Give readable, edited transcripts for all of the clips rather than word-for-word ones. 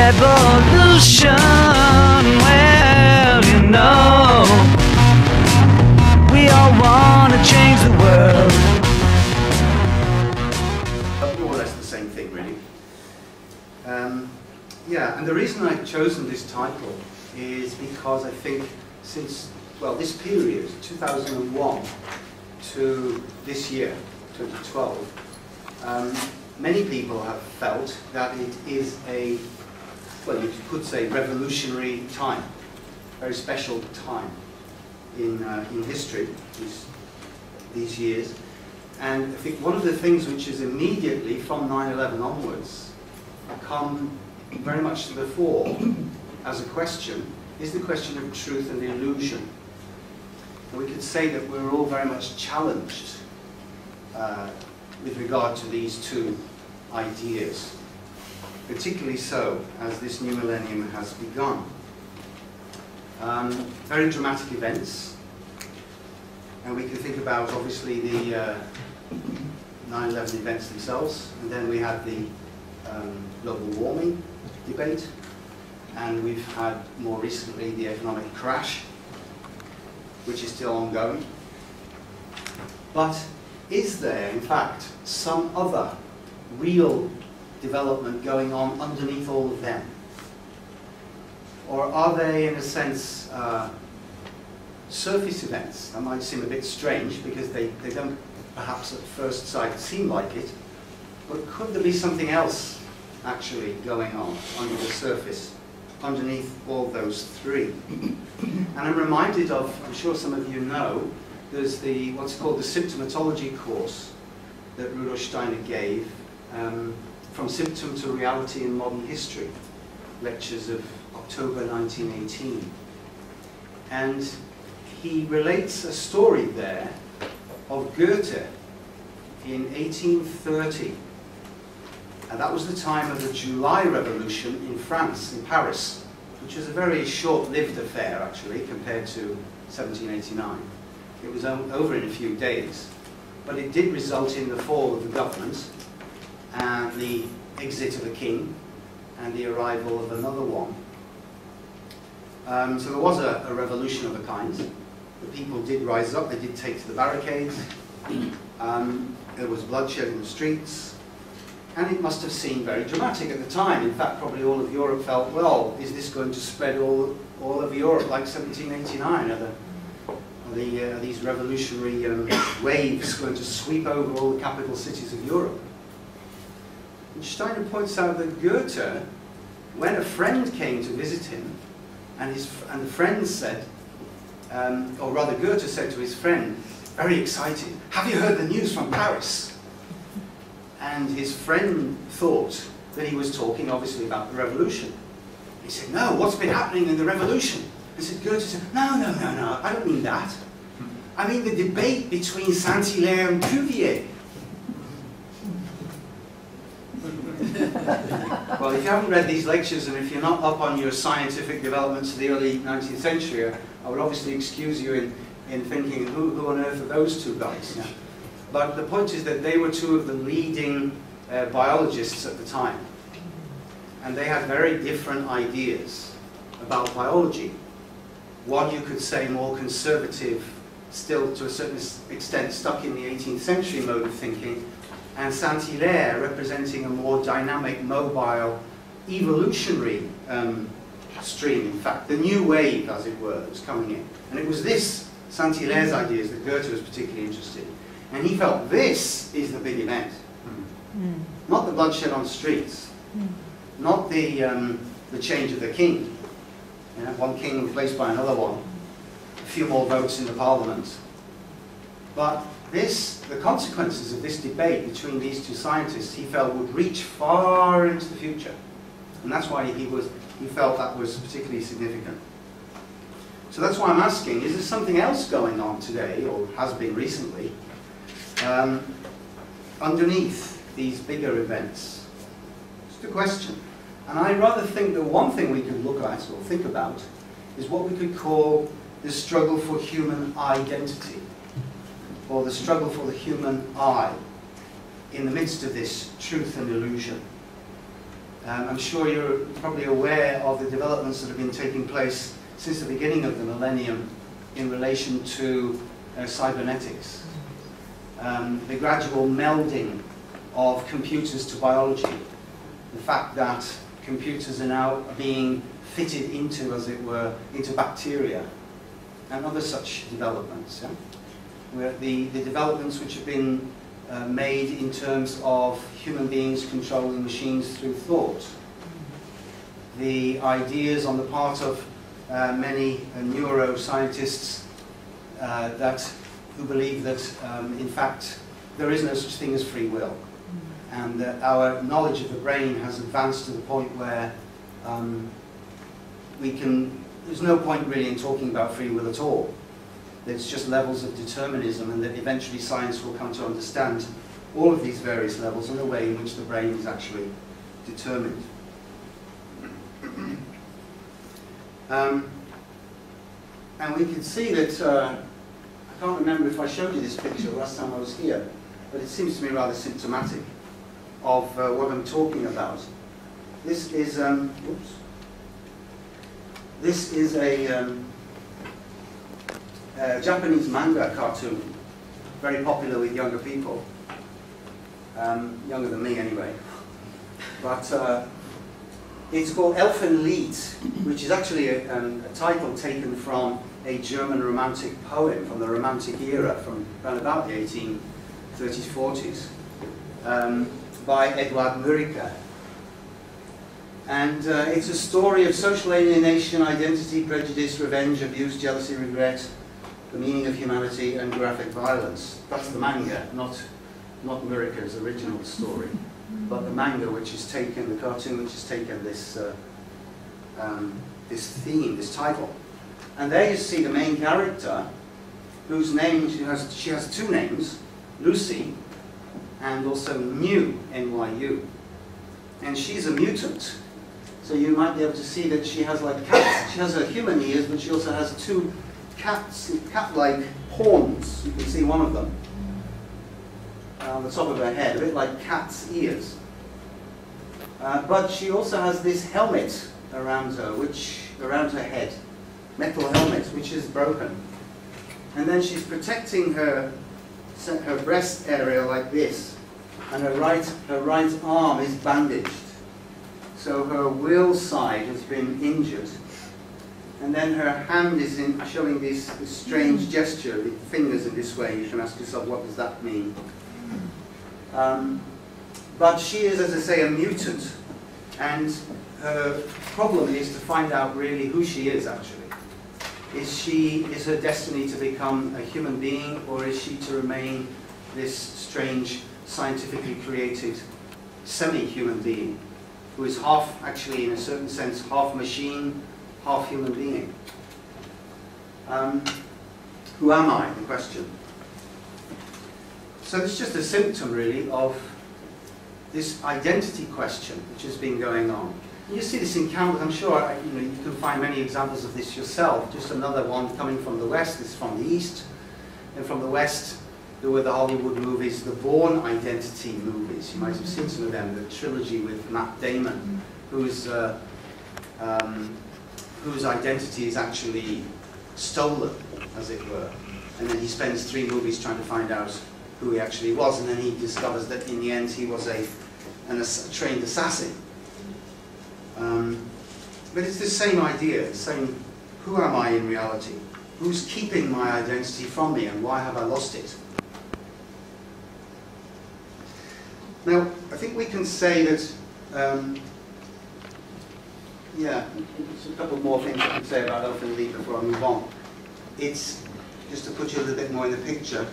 revolution. Well, you know, we all want to change the world. More or less the same thing, really. Yeah, and the reason I've chosen this title is because I think since, well, this period, 2001 to this year, 2012, many people have felt that it is a, well, you could say revolutionary time, very special time in history, these years. And I think one of the things which is immediately from 9/11 onwards come very much to the fore as a question is the question of truth and illusion. And we could say that we're all very much challenged with regard to these two ideas, particularly so as this new millennium has begun. Very dramatic events, and we can think about obviously the 9/11 events themselves, and then we had the global warming debate, and we've had more recently the economic crash, which is still ongoing. But is there, in fact, some other real development going on underneath all of them? Or are they, in a sense, surface events? That might seem a bit strange because they don't perhaps at first sight seem like it, but could there be something else actually going on under the surface, underneath all those three? And I'm reminded of, I'm sure some of you know, there's the what's called the symptomatology course that Rudolf Steiner gave, From Symptom to Reality in Modern History, lectures of October 1918. And he relates a story there of Goethe in 1830. And that was the time of the July Revolution in France, in Paris, which was a very short-lived affair, actually, compared to 1789. It was over in a few days. But it did result in the fall of the government, and the exit of a king, and the arrival of another one. So there was a revolution of a kind. The people did rise up, they did take to the barricades. There was bloodshed in the streets. And it must have seemed very dramatic at the time. In fact, probably all of Europe felt, well, is this going to spread all over Europe like 1789? Are these revolutionary waves going to sweep over all the capital cities of Europe? And Steiner points out that Goethe, when a friend came to visit him, and the friend said, or rather Goethe said to his friend, very excited, "Have you heard the news from Paris?" And his friend thought that he was talking obviously about the revolution. He said, "No, what's been happening in the revolution?" And Goethe said, no, I don't mean that. I mean the debate between Saint-Hilaire and Cuvier. Well, if you haven't read these lectures, and if you're not up on your scientific developments of the early 19th century, I would obviously excuse you in thinking, who on earth are those two guys? Yeah. But the point is that they were two of the leading biologists at the time. And they had very different ideas about biology. One, you could say, more conservative, still to a certain extent stuck in the 18th century mode of thinking, and Saint-Hilaire representing a more dynamic, mobile, evolutionary stream, in fact, the new wave, as it were, that was coming in. And it was this, Saint-Hilaire's ideas, that Goethe was particularly interested in. And he felt this is the big event. Not the bloodshed on streets, not the change of the king, one king replaced by another one, a few more votes in the parliament. But the consequences of this debate between these two scientists, he felt would reach far into the future. And that's why he felt that was particularly significant. So that's why I'm asking, is there something else going on today, or has been recently, underneath these bigger events? Just a question. And I rather think that one thing we could look at or think about is what we could call the struggle for human identity, or the struggle for the human I in the midst of this truth and illusion. I'm sure you're probably aware of the developments that have been taking place since the beginning of the millennium in relation to cybernetics. The gradual melding of computers to biology. The fact that computers are now being fitted into, as it were, into bacteria and other such developments. Yeah? Where the developments which have been made in terms of human beings controlling machines through thought. The ideas on the part of many neuroscientists who believe that, in fact, there is no such thing as free will, and that our knowledge of the brain has advanced to the point where there's no point really in talking about free will at all. It's just levels of determinism, and that eventually science will come to understand all of these various levels and the way in which the brain is actually determined. And we can see that, I can't remember if I showed you this picture last time I was here, but it seems to me rather symptomatic of what I'm talking about. This is, this is a Japanese manga cartoon, very popular with younger people, younger than me anyway. But it's called Elfenlied, which is actually a title taken from a German romantic poem from the Romantic era, from around about the 1830s, 40s, by Eduard Murica. And it's a story of social alienation, identity, prejudice, revenge, abuse, jealousy, regret, the meaning of humanity, and graphic violence. That's the manga, not Murica's original story, but the manga which is taken, the cartoon which has taken this, this theme, this title. And there you see the main character, whose name, she has two names, Lucy, and also New, N-Y-U. And she's a mutant. So you might be able to see that she has like cats. She has her human ears, but she also has two cat-like horns. You can see one of them on the top of her head, a bit like cat's ears. But she also has this helmet around her, around her head, metal helmet, which is broken. And then she's protecting her breast area like this, and her right arm is bandaged. So her will side has been injured. And then her hand is showing this strange gesture, with fingers in this way. You can ask yourself, what does that mean? But she is, as I say, a mutant. And her problem is to find out really who she is, actually. Is her destiny to become a human being, or is she to remain this strange, scientifically created, semi-human being, who is half, actually, in a certain sense, half machine, half human being? Who am I, the question. So it's just a symptom, really, of this identity question which has been going on. You see this in Canada. I'm sure you can find many examples of this yourself. Just another one coming from the West, this is from the East. And from the West, there were the Hollywood movies, the Bourne identity movies. You might have seen some of them, the trilogy with Matt Damon, whose identity is actually stolen, as it were. And then he spends 3 movies trying to find out who he actually was, and then he discovers that in the end he was a trained assassin. But it's the same idea, the same, who am I in reality? Who's keeping my identity from me, and why have I lost it? Now, I think we can say that, yeah, there's a couple more things I can say about Elfenlied before I move on. It's, just to put you a little bit more in the picture,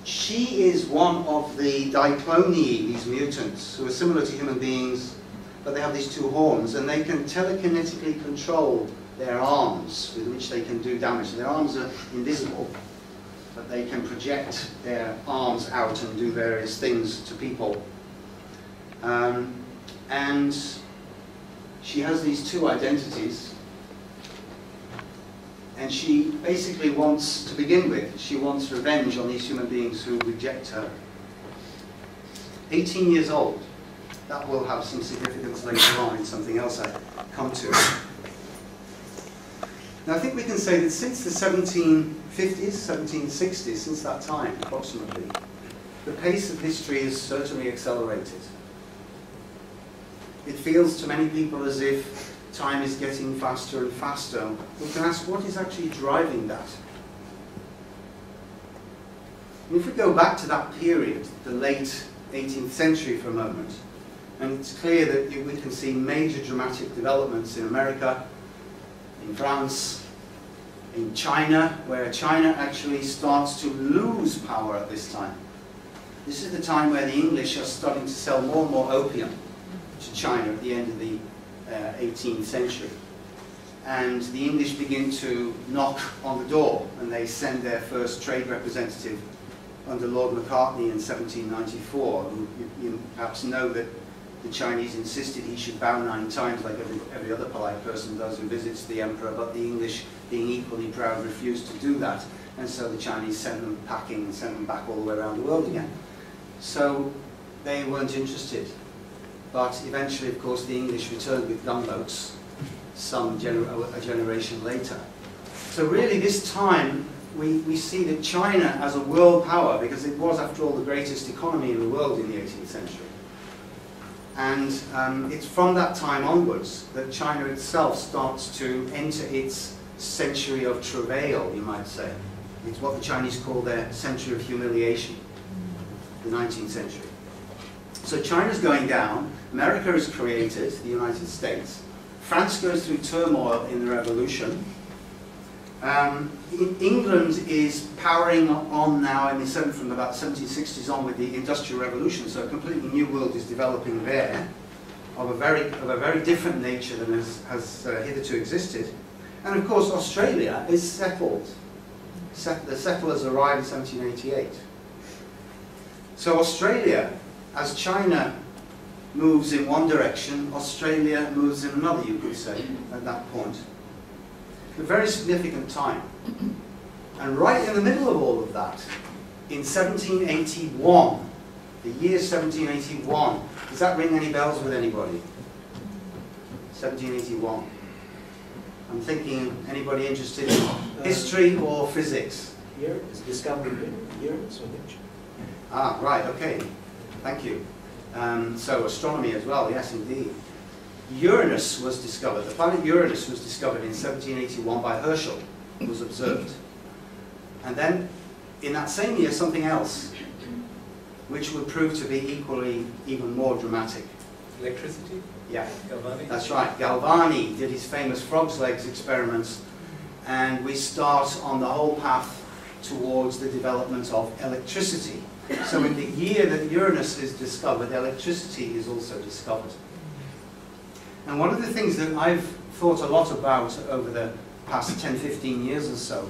she is one of the diclonii, these mutants, who are similar to human beings, but they have these 2 horns, and they can telekinetically control their arms, with which they can do damage. So their arms are invisible, but they can project their arms out and do various things to people. And she has these 2 identities, and she basically wants, to begin with, she wants revenge on these human beings who reject her. 18 years old. that will have some significance later on in something else I come to. Now I think we can say that since the 1750s, 1760s, since that time approximately, the pace of history has certainly accelerated. It feels to many people as if time is getting faster and faster. We can ask, what is actually driving that? And if we go back to that period, the late 18th century for a moment, and it's clear that we can see major dramatic developments in America, in France, in China, where China actually starts to lose power at this time. This is the time where the English are starting to sell more and more opium to China at the end of the 18th century. And the English begin to knock on the door, and they send their first trade representative under Lord Macartney in 1794. You perhaps know that the Chinese insisted he should bow 9 times like every other polite person does who visits the emperor, but the English, being equally proud, refused to do that. And so the Chinese sent them packing and sent them back all the way around the world again. So they weren't interested. But eventually, of course, the English returned with gunboats a generation later. So really this time, we see that China as a world power, because it was, after all, the greatest economy in the world in the 18th century. And it's from that time onwards that China itself starts to enter its century of travail, you might say. It's what the Chinese call their century of humiliation, the 19th century. So China's going down, America is created, the United States. France goes through turmoil in the revolution. England is powering on now from about the 1760s on with the Industrial Revolution, so a completely new world is developing there, of a very different nature than has hitherto existed. And of course Australia is settled. The settlers arrived in 1788. So Australia, as China moves in one direction, Australia moves in another, you could say, at that point. A very significant time. And right in the middle of all of that, in 1781, the year 1781, does that ring any bells with anybody? 1781. I'm thinking, anybody interested in history or physics? Here is discovered here, so Ah, right, okay. Thank you. So astronomy as well, yes indeed. Uranus was discovered. The planet Uranus was discovered in 1781 by Herschel. It was observed. And then, in that same year, something else, which would prove to be even more dramatic. Electricity? Yeah. Galvani? That's right. Galvani did his famous frog's legs experiments, and we start on the whole path towards the development of electricity. So in the year that Uranus is discovered, electricity is also discovered. And one of the things that I've thought a lot about over the past 10, 15 years or so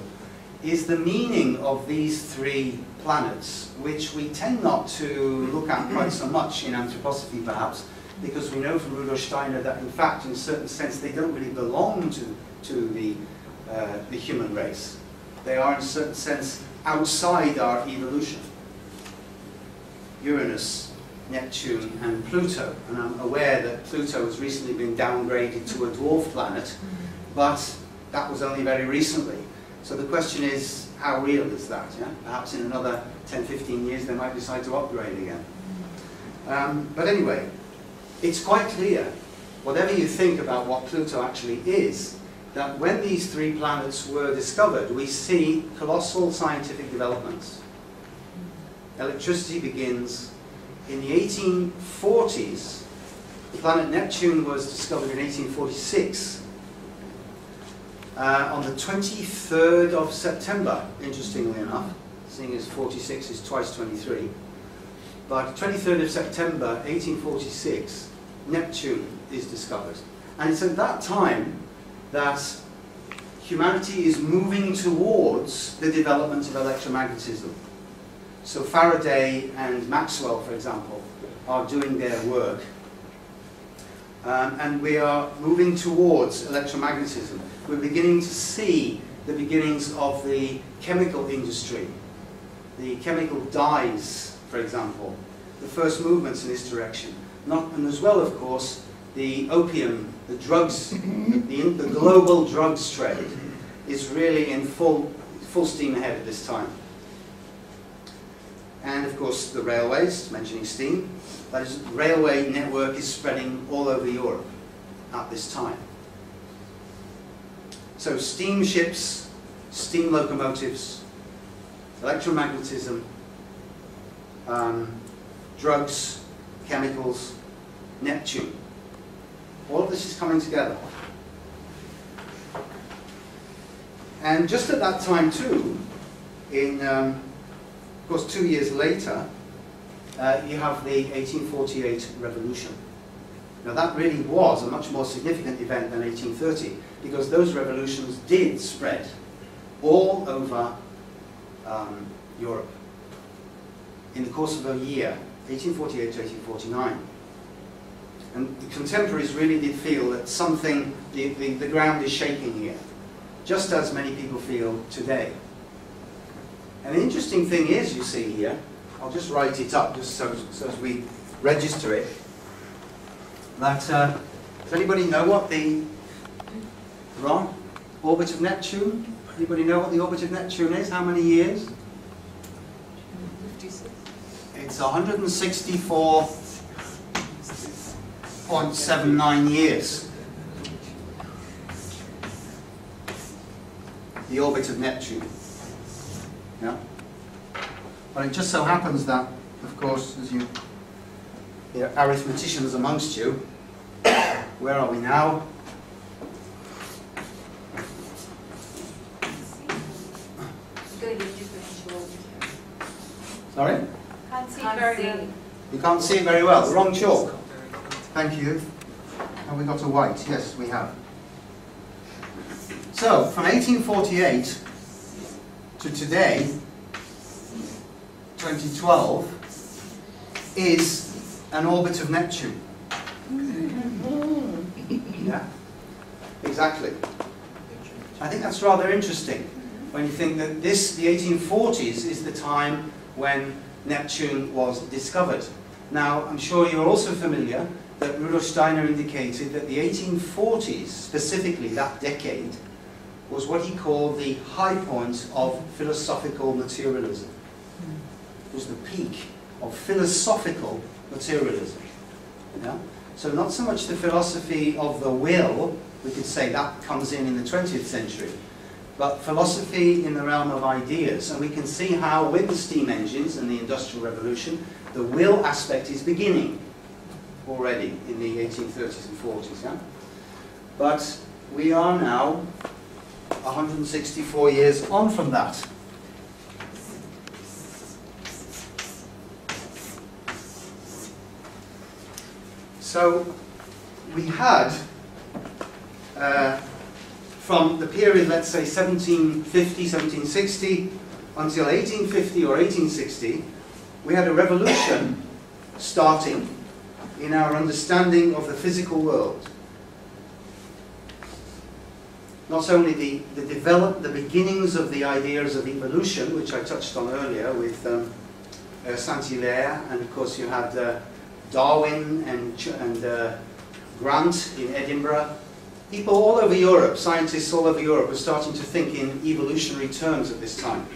is the meaning of these 3 planets, which we tend not to look at quite so much in anthroposophy perhaps, because we know from Rudolf Steiner that in fact, in a certain sense, they don't really belong to the human race. They are in a certain sense outside our evolution. Uranus, Neptune and Pluto, and I'm aware that Pluto has recently been downgraded to a dwarf planet, but that was only very recently. So the question is, how real is that? Yeah? Perhaps in another 10, 15 years they might decide to upgrade again. But anyway, it's quite clear, whatever you think about what Pluto actually is, that when these 3 planets were discovered, we see colossal scientific developments. Electricity begins. In the 1840s, the planet Neptune was discovered in 1846. On the 23rd of September, interestingly enough, seeing as 46 is twice 23, but 23rd of September 1846, Neptune is discovered. And it's at that time that humanity is moving towards the development of electromagnetism. So Faraday and Maxwell, for example, are doing their work. And we are moving towards electromagnetism. We're beginning to see the beginnings of the chemical industry, the chemical dyes, for example, the first movements in this direction. and as well, of course, the opium, the drugs, the global drugs trade is really in full steam ahead at this time. And of course, the railways, mentioning steam, that is, railway network is spreading all over Europe at this time. So steamships, steam locomotives, electromagnetism, drugs, chemicals, Neptune. All of this is coming together. And just at that time too, of course 2 years later, you have the 1848 revolution. Now that really was a much more significant event than 1830, because those revolutions did spread all over Europe in the course of a year, 1848 to 1849. And the contemporaries really did feel that something, the ground is shaking here, just as many people feel today. And the interesting thing is, you see here, I'll just write it up just so as we register it, that, does anybody know what the orbit of Neptune? Anybody know what the orbit of Neptune is? How many years? 56. It's 164.79 years. The orbit of Neptune. Yeah. Well, it just so happens that, of course, as you arithmeticians amongst you, where are we now? Sorry? Can't see very well. You can't see it very well. The wrong chalk. Thank you. Have we got a white? Yes, we have. So, from 1848 to today, 2012, is an orbit of Neptune. Yeah, exactly. I think that's rather interesting when you think that the 1840s is the time when Neptune was discovered. Now, I'm sure you're also familiar that Rudolf Steiner indicated that the 1840s, specifically that decade, was what he called the high point of philosophical materialism. It was the peak of philosophical materialism. Yeah? So not so much the philosophy of the will, we could say that comes in the 20th century, but philosophy in the realm of ideas. And we can see how with the steam engines and the Industrial Revolution, the will aspect is beginning already in the 1830s and 40s. Yeah? But we are now 164 years on from that. So we had, from the period, let's say 1750, 1760, until 1850 or 1860, we had a revolution starting in our understanding of the physical world. Not only the beginnings of the ideas of evolution, which I touched on earlier with Saint-Hilaire, and of course you had Darwin and Grant in Edinburgh. People all over Europe, scientists all over Europe, are starting to think in evolutionary terms at this time.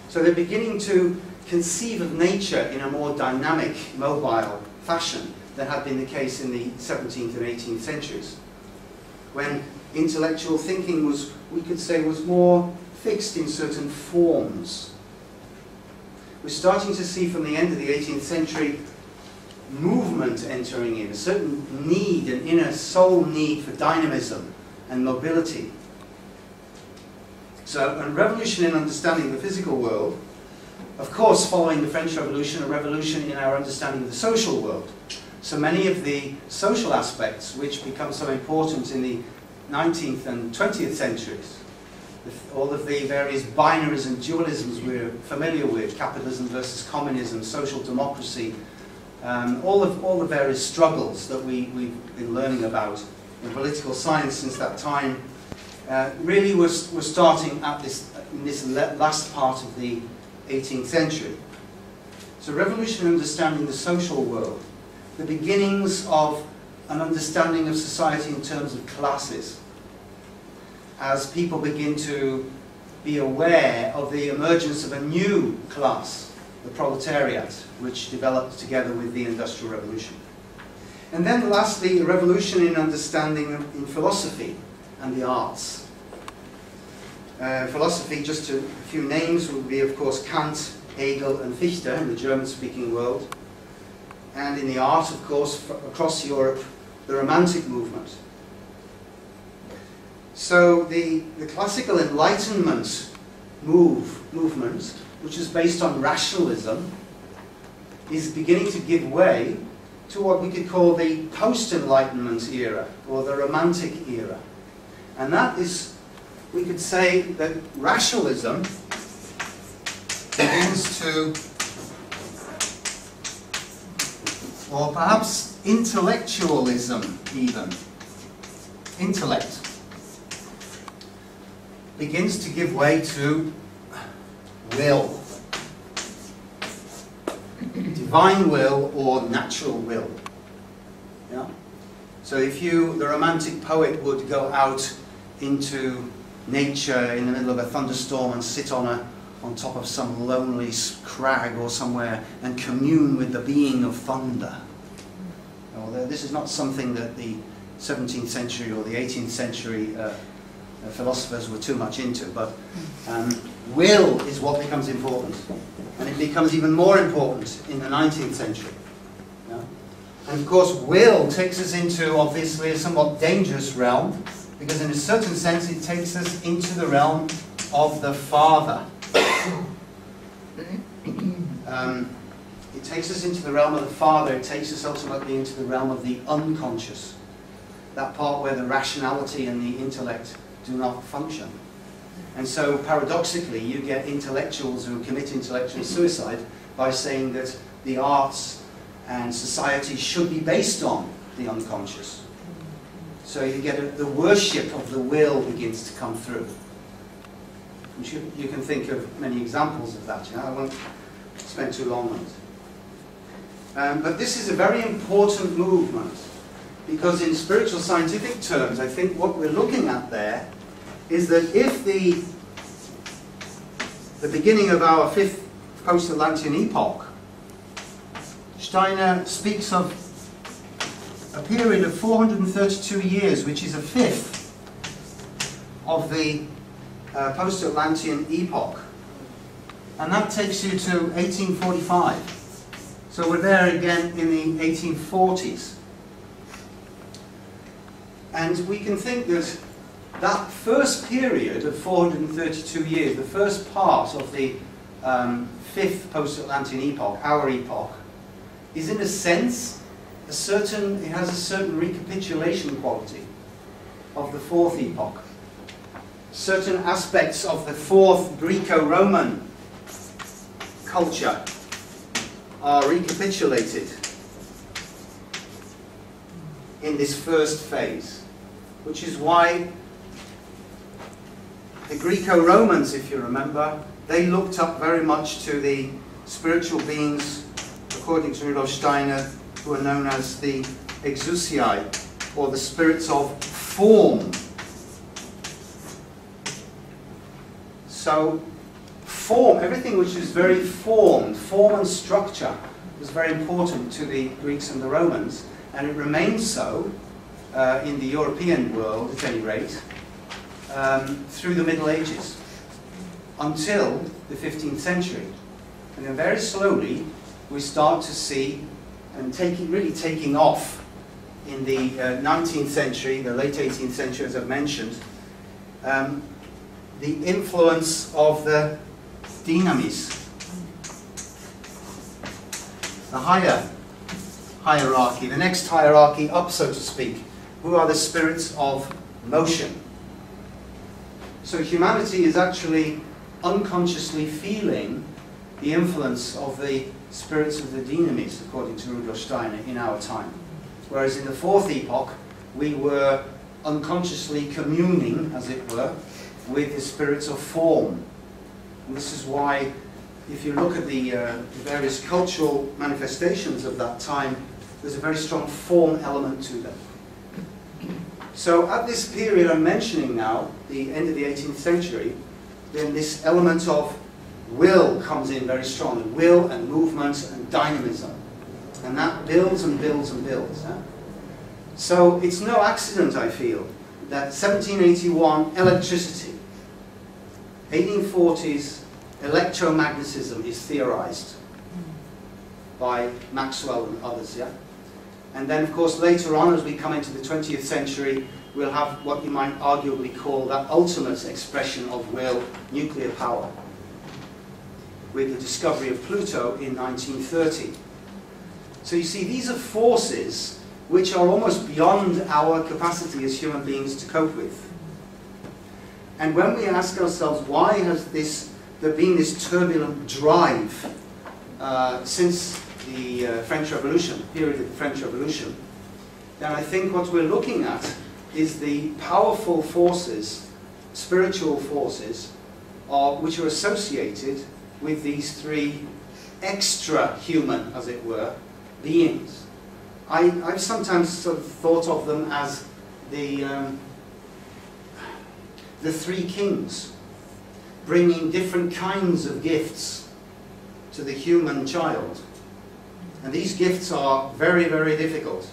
So they're beginning to conceive of nature in a more dynamic, mobile fashion than had been the case in the 17th and 18th centuries, when intellectual thinking was, we could say, was more fixed in certain forms. We're starting to see from the end of the 18th century movement entering in, a certain need, an inner soul need for dynamism and mobility. So a revolution in understanding the physical world, of course following the French Revolution, a revolution in our understanding of the social world. So many of the social aspects which become so important in the 19th and 20th centuries, all of the various binaries and dualisms we're familiar with, capitalism versus communism, social democracy, all the various struggles that we've been learning about in political science since that time, really we're starting at in this last part of the 18th century. So revolution in understanding the social world. the beginnings of an understanding of society in terms of classes, as people begin to be aware of the emergence of a new class, the proletariat, which developed together with the Industrial Revolution. And then lastly, a revolution in understanding in philosophy and the arts. Philosophy, just a few names, would be of course Kant, Hegel and Fichte in the German-speaking world. And in the art, of course, across Europe, the Romantic movement. So the classical Enlightenment movement, which is based on rationalism, is beginning to give way to what we could call the post-Enlightenment era, or the Romantic era. And that is, we could say that rationalism begins to, or perhaps intellectualism even, intellect, begins to give way to will. Divine will or natural will. Yeah? So if you, the Romantic poet, would go out into nature in the middle of a thunderstorm and sit on top of some lonely crag or somewhere and commune with the being of thunder. Well, this is not something that the 17th century or the 18th century philosophers were too much into, but will is what becomes important. And it becomes even more important in the 19th century. Yeah? And of course, will takes us into, obviously, a somewhat dangerous realm, because in a certain sense it takes us into the realm of the Father. It takes us into the realm of the Father, it takes us ultimately into the realm of the unconscious. That part where the rationality and the intellect do not function. And so, paradoxically, you get intellectuals who commit intellectual suicide by saying that the arts and society should be based on the unconscious. So you get the worship of the will begins to come through. You can think of many examples of that. You know? I won't spend too long on it. But this is a very important movement, because in spiritual scientific terms, I think what we're looking at there is that if the beginning of our fifth post-Atlantean epoch, Steiner speaks of a period of 432 years, which is a fifth of the post-Atlantean epoch. And that takes you to 1845. So we're there again in the 1840s. And we can think that that first period of 432 years, the first part of the fifth post-Atlantean epoch, our epoch, is in a sense it has a certain recapitulation quality of the fourth epoch. Certain aspects of the fourth Greco-Roman culture are recapitulated in this first phase, which is why the Greco-Romans, if you remember, they looked up very much to the spiritual beings, according to Rudolf Steiner, who are known as the exousiae, or the spirits of form. So, form, everything which is very formed, form and structure, was very important to the Greeks and the Romans, and it remains so in the European world, at any rate, through the Middle Ages, until the 15th century. And then very slowly, we start to see, and really taking off in the 19th century, the late 18th century, as I've mentioned, the influence of the dynamis, the higher hierarchy, the next hierarchy up, so to speak, who are the spirits of motion. So humanity is actually unconsciously feeling the influence of the spirits of the dynamis, according to Rudolf Steiner, in our time. Whereas in the fourth epoch, we were unconsciously communing, as it were, with the spirits of form. And this is why, if you look at the various cultural manifestations of that time, There's a very strong form element to them. So at this period I'm mentioning now, the end of the 18th century, then this element of will comes in very strongly. Will and movement and dynamism. And that builds and builds and builds. Yeah? So it's no accident, I feel, that 1781 electricity, 1840s electromagnetism is theorized by Maxwell and others. Yeah? And then, of course, later on, as we come into the 20th century, we'll have what you might arguably call that ultimate expression of will, nuclear power, with the discovery of Pluto in 1930. So you see, these are forces which are almost beyond our capacity as human beings to cope with. And when we ask ourselves, why has there been this turbulent drive since the French Revolution, the period of the French Revolution, then I think what we're looking at is the powerful forces, spiritual forces, which are associated with these three extra-human, as it were, beings. I've sometimes sort of thought of them as the three kings, bringing different kinds of gifts to the human child. And these gifts are very, very difficult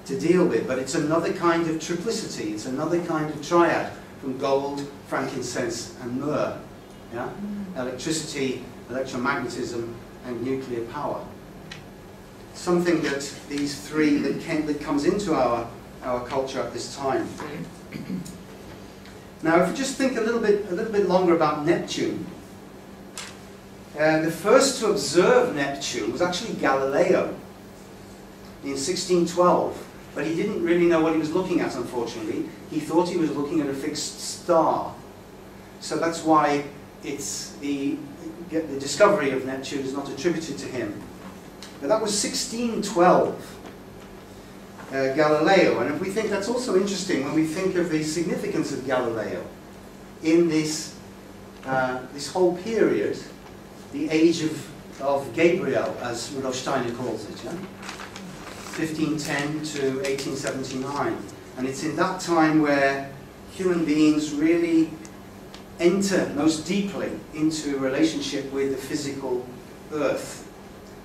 to deal with, but it's another kind of triplicity, it's another kind of triad from gold, frankincense, and myrrh. Yeah? Electricity, electromagnetism, and nuclear power. Something that these three that comes into our culture at this time. Now, if you just think a little bit longer about Neptune, the first to observe Neptune was actually Galileo in 1612, but he didn't really know what he was looking at, unfortunately. He thought he was looking at a fixed star. So that's why it's the discovery of Neptune is not attributed to him. But that was 1612, Galileo. And if we think, that's also interesting when we think of the significance of Galileo in this whole period, the age of Gabriel, as Rudolf Steiner calls it, yeah? 1510 to 1879. And it's in that time where human beings really enter most deeply into a relationship with the physical earth.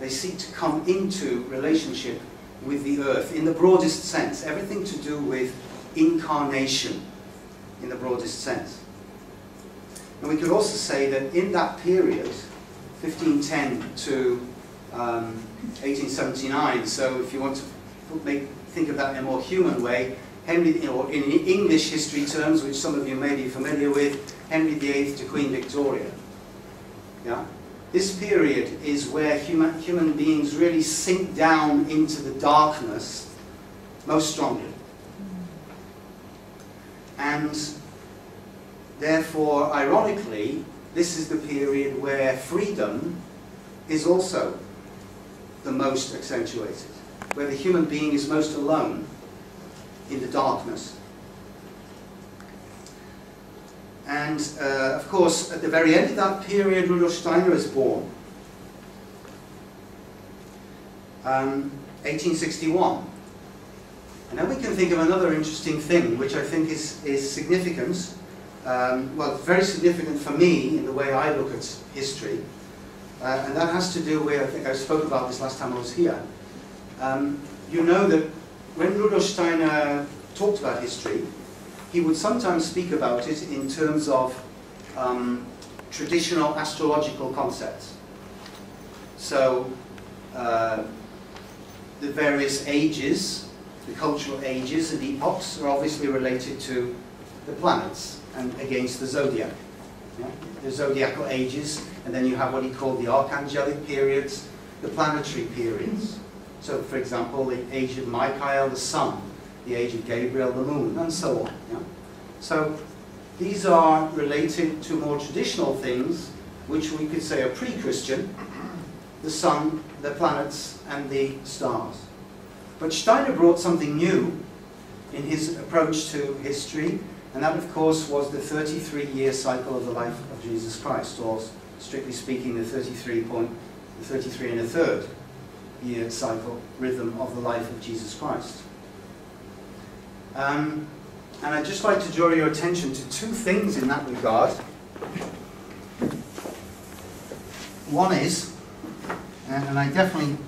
They seek to come into relationship with the earth in the broadest sense, everything to do with incarnation in the broadest sense. And we could also say that in that period, 1510 to 1879, so if you want to think of that in a more human way, Henry, or in English history terms, which some of you may be familiar with, Henry VIII to Queen Victoria. Yeah? This period is where human beings really sink down into the darkness most strongly. And therefore, ironically, this is the period where freedom is also the most accentuated, where the human being is most alone in the darkness. And of course, at the very end of that period, Rudolf Steiner is born. 1861. And then we can think of another interesting thing, which I think is significant. Well, very significant for me in the way I look at history. And that has to do with, I think I spoke about this last time I was here. You know that when Rudolf Steiner talked about history, he would sometimes speak about it in terms of traditional astrological concepts. So, the various ages, the cultural ages and epochs are obviously related to the planets and against the zodiac. Yeah? The zodiacal ages, and then you have what he called the archangelic periods, the planetary periods. So, for example, the age of Michael, the sun, the age of Gabriel, the moon, and so on. Yeah? So, these are related to more traditional things, which we could say are pre-Christian, the sun, the planets, and the stars. But Steiner brought something new in his approach to history, and that, of course, was the 33-year cycle of the life of Jesus Christ, or strictly speaking, the 33 and a third year cycle rhythm of the life of Jesus Christ. And I'd just like to draw your attention to two things in that regard. One is, and I definitely